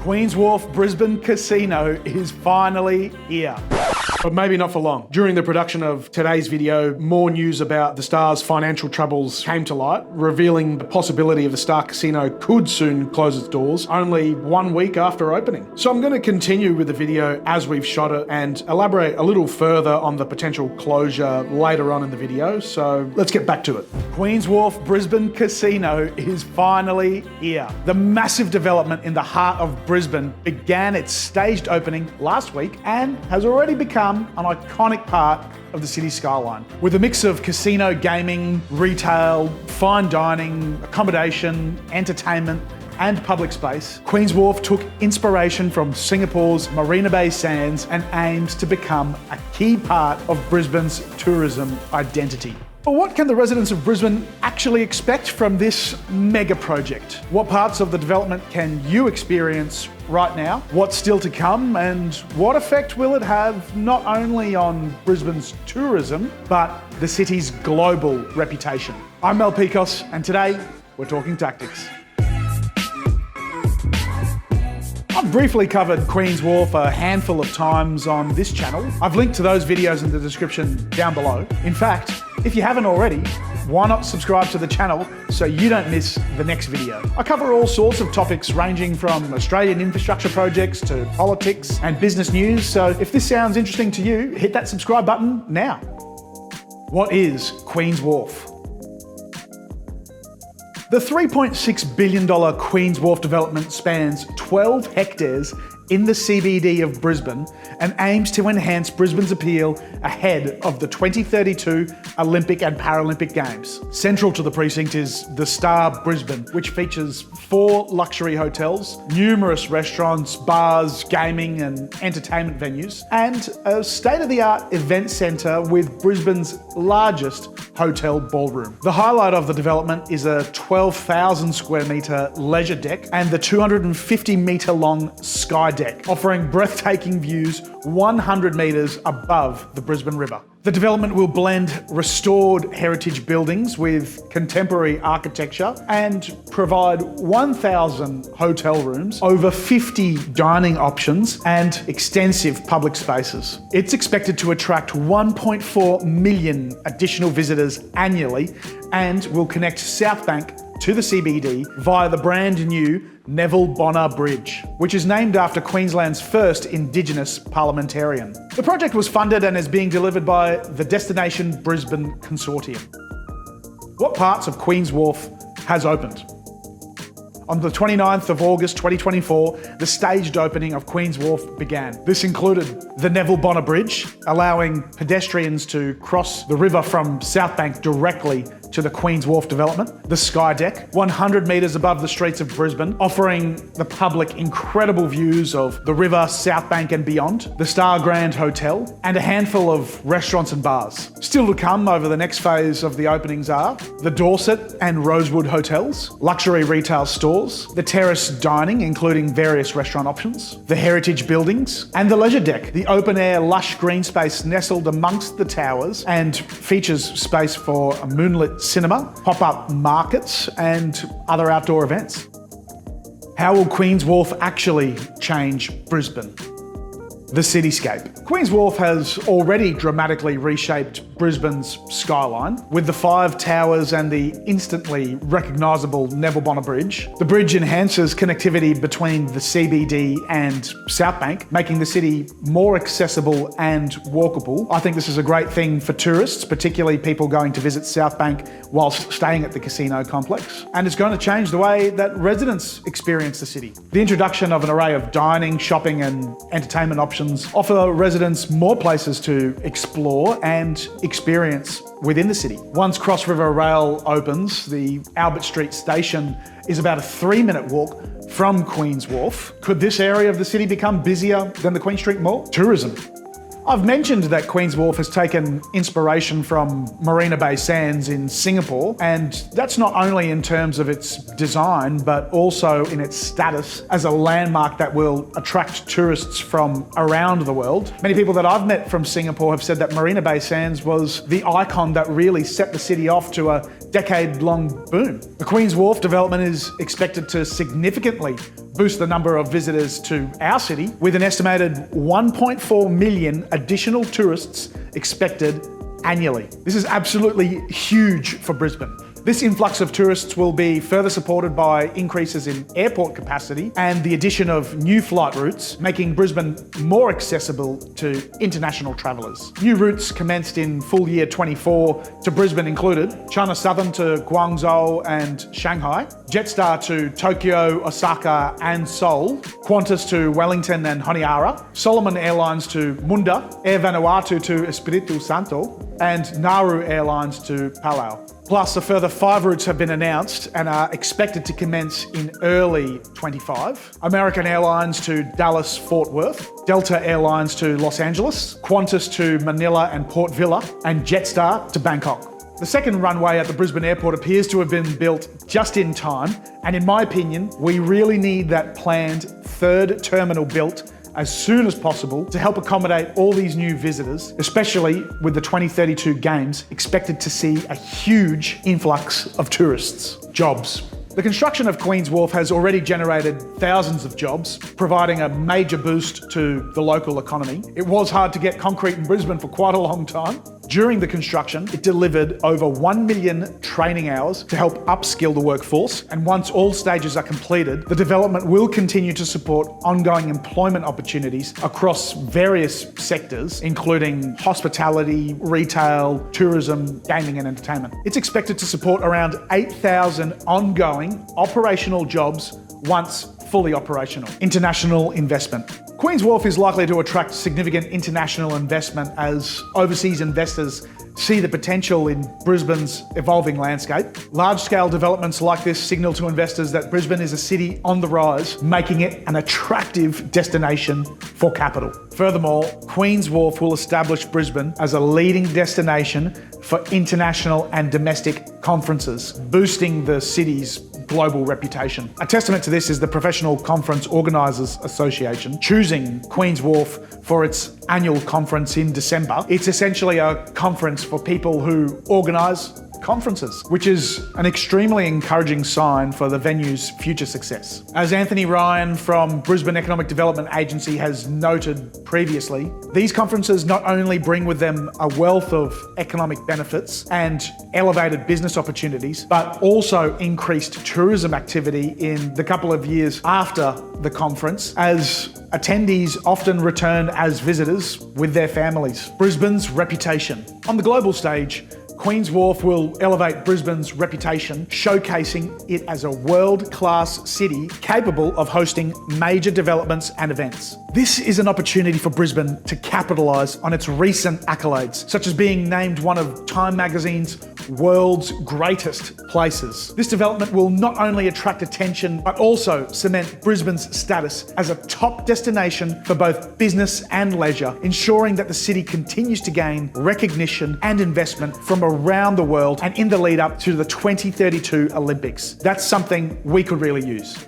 Queen's Wharf Brisbane Casino is finally here. But maybe not for long. During the production of today's video, more news about the Star's financial troubles came to light, revealing the possibility of the Star Casino could soon close its doors only 1 week after opening. So I'm going to continue with the video as we've shot it and elaborate a little further on the potential closure later on in the video. So let's get back to it. Queen's Wharf Brisbane Casino is finally here. The massive development in the heart of Brisbane began its staged opening last week and has already become an iconic part of the city skyline. With a mix of casino, gaming, retail, fine dining, accommodation, entertainment, and public space, Queen's Wharf took inspiration from Singapore's Marina Bay Sands and aims to become a key part of Brisbane's tourism identity. But what can the residents of Brisbane actually expect from this mega project? What parts of the development can you experience right now? What's still to come? And what effect will it have not only on Brisbane's tourism, but the city's global reputation? I'm Mel Pikos, and today we're talking tactics. I've briefly covered Queen's Wharf a handful of times on this channel. I've linked to those videos in the description down below. In fact, if you haven't already, why not subscribe to the channel so you don't miss the next video? I cover all sorts of topics ranging from Australian infrastructure projects to politics and business news, so if this sounds interesting to you, hit that subscribe button now. What is Queen's Wharf? The $3.6 billion Queen's Wharf development spans 12 hectares in the CBD of Brisbane and aims to enhance Brisbane's appeal ahead of the 2032 Olympic and Paralympic Games. Central to the precinct is the Star Brisbane, which features 4 luxury hotels, numerous restaurants, bars, gaming and entertainment venues, and a state-of-the-art event centre with Brisbane's largest hotel ballroom. The highlight of the development is a 12,000 square metre leisure deck and the 250 metre long Skydeck, offering breathtaking views 100 metres above the Brisbane River. The development will blend restored heritage buildings with contemporary architecture and provide 1,000 hotel rooms, over 50 dining options, and extensive public spaces. It's expected to attract 1.4 million additional visitors annually and will connect Southbank to the CBD via the brand new Neville Bonner Bridge, which is named after Queensland's first Indigenous parliamentarian. The project was funded and is being delivered by the Destination Brisbane Consortium. What parts of Queen's Wharf has opened? On the 29th of August 2024, the staged opening of Queen's Wharf began. This included the Neville Bonner Bridge, allowing pedestrians to cross the river from Southbank directly to the Queen's Wharf development. The Skydeck, 100 metres above the streets of Brisbane, offering the public incredible views of the river, Southbank and beyond. The Star Grand Hotel, and a handful of restaurants and bars. Still to come over the next phase of the openings are the Dorset and Rosewood hotels, luxury retail stores, the terrace dining, including various restaurant options, the heritage buildings, and the leisure deck, the open-air lush green space nestled amongst the towers and features space for a moonlit cinema, pop-up markets, and other outdoor events. How will Queen's Wharf actually change Brisbane? The cityscape. Queen's Wharf has already dramatically reshaped Brisbane's skyline with the 5 towers and the instantly recognisable Neville Bonner Bridge. The bridge enhances connectivity between the CBD and Southbank, making the city more accessible and walkable. I think this is a great thing for tourists, particularly people going to visit Southbank whilst staying at the casino complex. And it's going to change the way that residents experience the city. The introduction of an array of dining, shopping and entertainment options offer residents more places to explore and experience within the city. Once Cross River Rail opens, the Albert Street station is about a 3-minute walk from Queen's Wharf. Could this area of the city become busier than the Queen Street Mall? Tourism. I've mentioned that Queen's Wharf has taken inspiration from Marina Bay Sands in Singapore, and that's not only in terms of its design, but also in its status as a landmark that will attract tourists from around the world. Many people that I've met from Singapore have said that Marina Bay Sands was the icon that really set the city off to a decade-long boom. The Queens Wharf development is expected to significantly boost the number of visitors to our city, with an estimated 1.4 million additional tourists expected annually. This is absolutely huge for Brisbane. This influx of tourists will be further supported by increases in airport capacity and the addition of new flight routes, making Brisbane more accessible to international travellers. New routes commenced in full year 24 to Brisbane included China Southern to Guangzhou and Shanghai, Jetstar to Tokyo, Osaka and Seoul, Qantas to Wellington and Honiara, Solomon Airlines to Munda, Air Vanuatu to Espiritu Santo, and Nauru Airlines to Palau. Plus, a further 5 routes have been announced and are expected to commence in early 25. American Airlines to Dallas, Fort Worth, Delta Airlines to Los Angeles, Qantas to Manila and Port Vila, and Jetstar to Bangkok. The second runway at the Brisbane airport appears to have been built just in time, and in my opinion, we really need that planned third terminal built as soon as possible to help accommodate all these new visitors, especially with the 2032 Games expected to see a huge influx of tourists. Jobs. The construction of Queens Wharf has already generated thousands of jobs, providing a major boost to the local economy. It was hard to get concrete in Brisbane for quite a long time. During the construction, it delivered over 1 million training hours to help upskill the workforce. And once all stages are completed, the development will continue to support ongoing employment opportunities across various sectors, including hospitality, retail, tourism, gaming and entertainment. It's expected to support around 8,000 ongoing operational jobs once fully operational. International investment. Queens Wharf is likely to attract significant international investment as overseas investors see the potential in Brisbane's evolving landscape. Large-scale developments like this signal to investors that Brisbane is a city on the rise, making it an attractive destination for capital. Furthermore, Queens Wharf will establish Brisbane as a leading destination for international and domestic conferences, boosting the city's global reputation. A testament to this is the Professional Conference Organisers Association choosing Queens Wharf for its annual conference in December. It's essentially a conference for people who organise conferences, which is an extremely encouraging sign for the venue's future success. As Anthony Ryan from Brisbane Economic Development Agency has noted previously, these conferences not only bring with them a wealth of economic benefits and elevated business opportunities, but also increased tourism activity in the couple of years after the conference, as attendees often return as visitors with their families. Brisbane's reputation. On the global stage, Queens Wharf will elevate Brisbane's reputation, showcasing it as a world-class city capable of hosting major developments and events. This is an opportunity for Brisbane to capitalise on its recent accolades, such as being named one of Time magazine's world's greatest places. This development will not only attract attention, but also cement Brisbane's status as a top destination for both business and leisure, ensuring that the city continues to gain recognition and investment from around the world and in the lead up to the 2032 Olympics. That's something we could really use.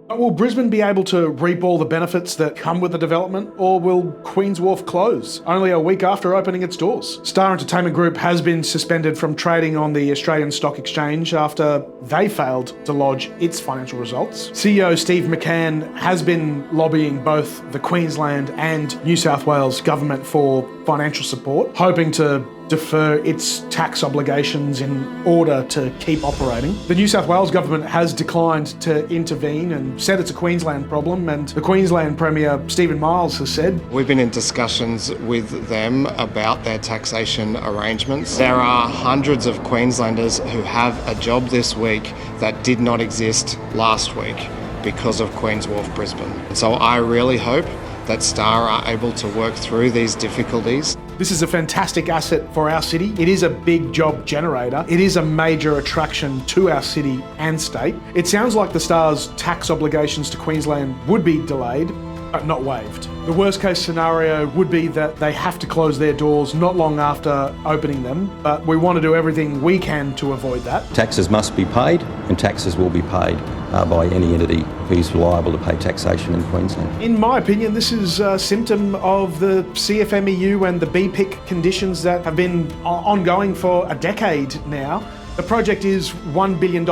But will Brisbane be able to reap all the benefits that come with the development, or will Queens Wharf close only a week after opening its doors? Star Entertainment Group has been suspended from trading on the Australian Stock Exchange after they failed to lodge its financial results. CEO Steve McCann has been lobbying both the Queensland and New South Wales government for financial support, hoping to defer its tax obligations in order to keep operating. The New South Wales government has declined to intervene and said it's a Queensland problem, and the Queensland Premier Stephen Miles has said, "We've been in discussions with them about their taxation arrangements. There are hundreds of Queenslanders who have a job this week that did not exist last week because of Queens Wharf Brisbane. So I really hope that Star are able to work through these difficulties. This is a fantastic asset for our city. It is a big job generator. It is a major attraction to our city and state. It sounds like the Star's tax obligations to Queensland would be delayed, but not waived. The worst case scenario would be that they have to close their doors not long after opening them, but we want to do everything we can to avoid that. Taxes must be paid, and taxes will be paid by any entity who's liable to pay taxation in Queensland. In my opinion, this is a symptom of the CFMEU and the BPIC conditions that have been ongoing for a decade now. The project is $1 billion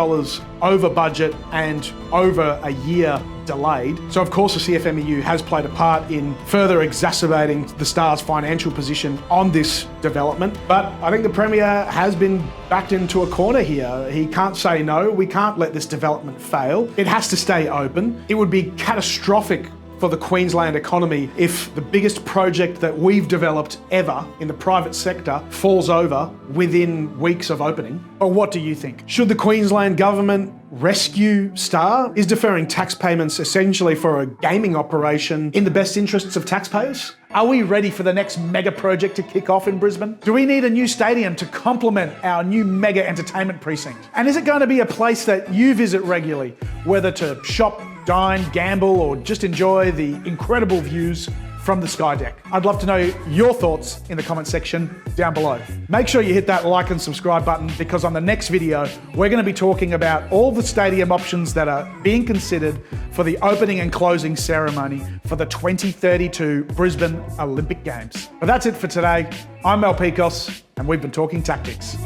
over budget and over a year delayed. So of course the CFMEU has played a part in further exacerbating the Star's financial position on this development. But I think the Premier has been backed into a corner here. He can't say no. We can't let this development fail. It has to stay open. It would be catastrophic for the Queensland economy if the biggest project that we've developed ever in the private sector falls over within weeks of opening. Or what do you think? Should the Queensland government rescue Star? Is deferring tax payments essentially for a gaming operation in the best interests of taxpayers? Are we ready for the next mega project to kick off in Brisbane? Do we need a new stadium to complement our new mega entertainment precinct? And is it going to be a place that you visit regularly, whether to shop, dine, gamble, or just enjoy the incredible views from the Skydeck? I'd love to know your thoughts in the comment section down below. Make sure you hit that like and subscribe button, because on the next video, we're going to be talking about all the stadium options that are being considered for the opening and closing ceremony for the 2032 Brisbane Olympic Games. But that's it for today. I'm Pikos, and we've been talking tactics.